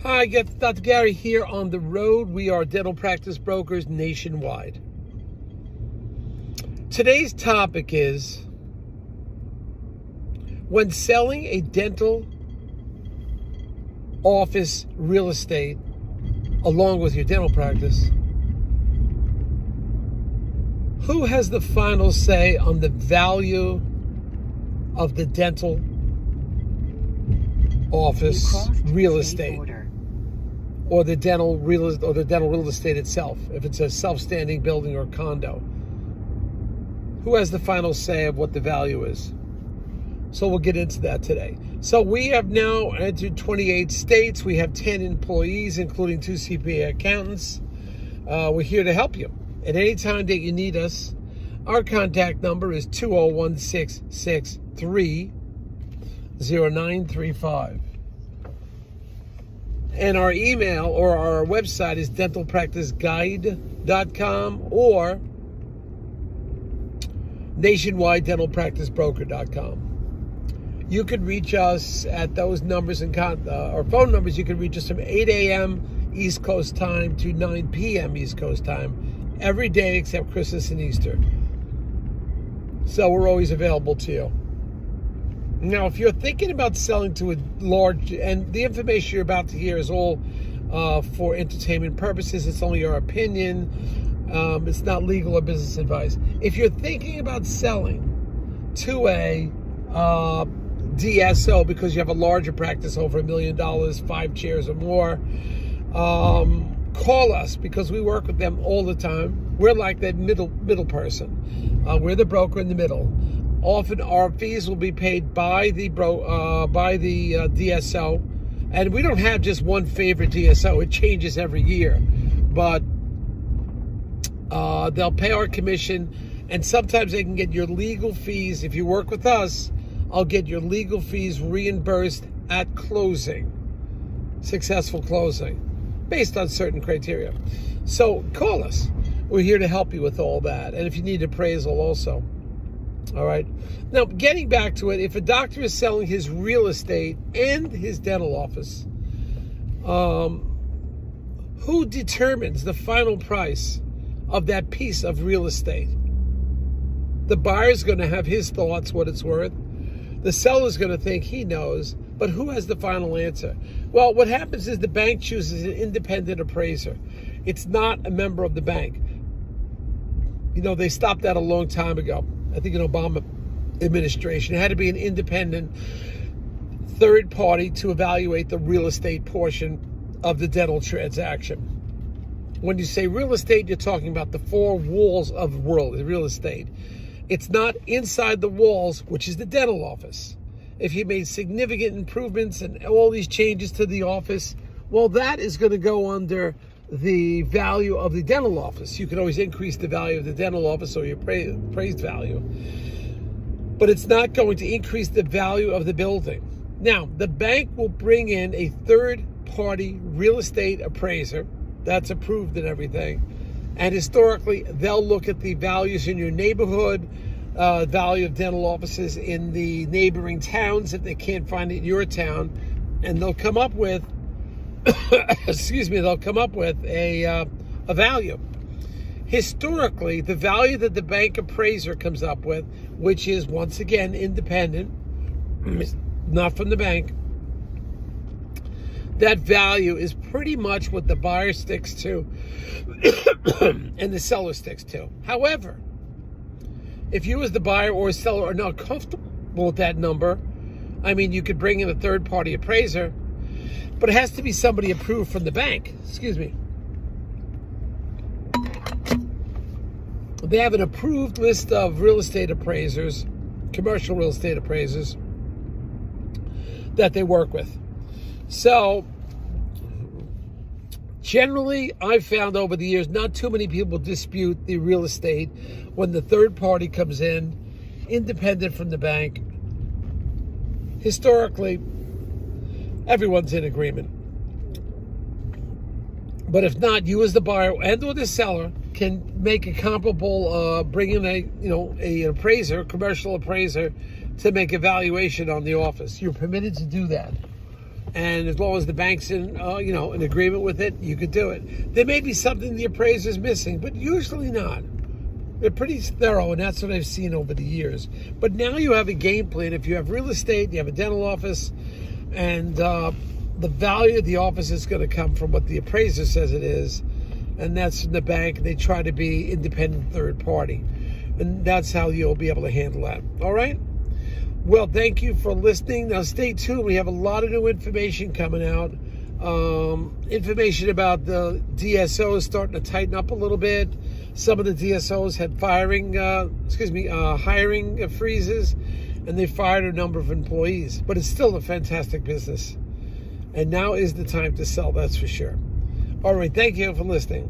Hi, Dr. Gary here on the road. We are dental practice brokers nationwide. Today's topic is when selling a dental office real estate along with your dental practice, who has the final say on the value of the dental office real estate or the dental real estate itself, if it's a self-standing building or condo? Who has the final say of what the value is? So we'll get into that today. So we have now entered 28 states. We have 10 employees, including 2 CPA accountants. We're here to help you at any time that you need us. Our contact number is 201-663-0935. And our email or our website is dentalpracticeguide.com or nationwidedentalpracticebroker.com. You could reach us at those numbers and our phone numbers. You can reach us from 8 a.m. East Coast time to 9 p.m. East Coast time every day except Christmas and Easter. So we're always available to you. Now, if you're thinking about selling to a large, and the information you're about to hear is all for entertainment purposes, it's only our opinion, it's not legal or business advice. If you're thinking about selling to a DSO because you have a larger practice over $1 million, 5 chairs or more, call us because we work with them all the time. We're like that middle person. We're the broker in the middle. Often our fees will be paid by the DSO, and we don't have just one favorite DSO. It changes every year, but they'll pay our commission, and sometimes they can get your legal fees. If you work with us, I'll get your legal fees reimbursed at closing, successful closing, based on certain criteria. So call us. We're here to help you with all that, and if you need appraisal also. All right. Now, getting back to it, if a doctor is selling his real estate and his dental office, who determines the final price of that piece of real estate? The buyer's going to have his thoughts, what it's worth. The seller's going to think he knows, but who has the final answer? Well, what happens is the bank chooses an independent appraiser. It's not a member of the bank. You know, they stopped that a long time ago. I think in Obama administration, it had to be an independent third party to evaluate the real estate portion of the dental transaction. When you say real estate, you're talking about the 4 walls of the real estate. It's not inside the walls, which is the dental office. If you made significant improvements and all these changes to the office, well, that is going to go under the value of the dental office. You can always increase the value of the dental office or your appraised value, but it's not going to increase the value of the building. Now, the bank will bring in a third-party real estate appraiser that's approved and everything, and historically, they'll look at the values in your neighborhood, value of dental offices in the neighboring towns if they can't find it in your town, and they'll come up with they'll come up with a value. Historically, the value that the bank appraiser comes up with, which is once again independent, not from the bank, that value is pretty much what the buyer sticks to and the seller sticks to. However, if you as the buyer or seller are not comfortable with that number, I mean, you could bring in a third-party appraiser, but it has to be somebody approved from the bank. Excuse me. They have an approved list of real estate appraisers, commercial real estate appraisers, that they work with. So, generally, I've found over the years, not too many people dispute the real estate when the third party comes in, independent from the bank. Historically, everyone's in agreement. But if not, you as the buyer and or the seller can make a comparable, bring in a commercial appraiser to make a valuation on the office. You're permitted to do that. And as long as the bank's in agreement with it, you could do it. There may be something the appraiser's missing, but usually not. They're pretty thorough, and that's what I've seen over the years. But now you have a game plan. If you have real estate, you have a dental office, and the value of the office is going to come from what the appraiser says it is, and that's in the bank. They try to be independent third party, and that's how you'll be able to handle that. All right? Well, thank you for listening. Now, stay tuned. We have a lot of new information coming out. Information about the DSOs starting to tighten up a little bit. Some of the DSOs had hiring freezes, and they fired a number of employees. But it's still a fantastic business. And now is the time to sell, that's for sure. All right, thank you for listening.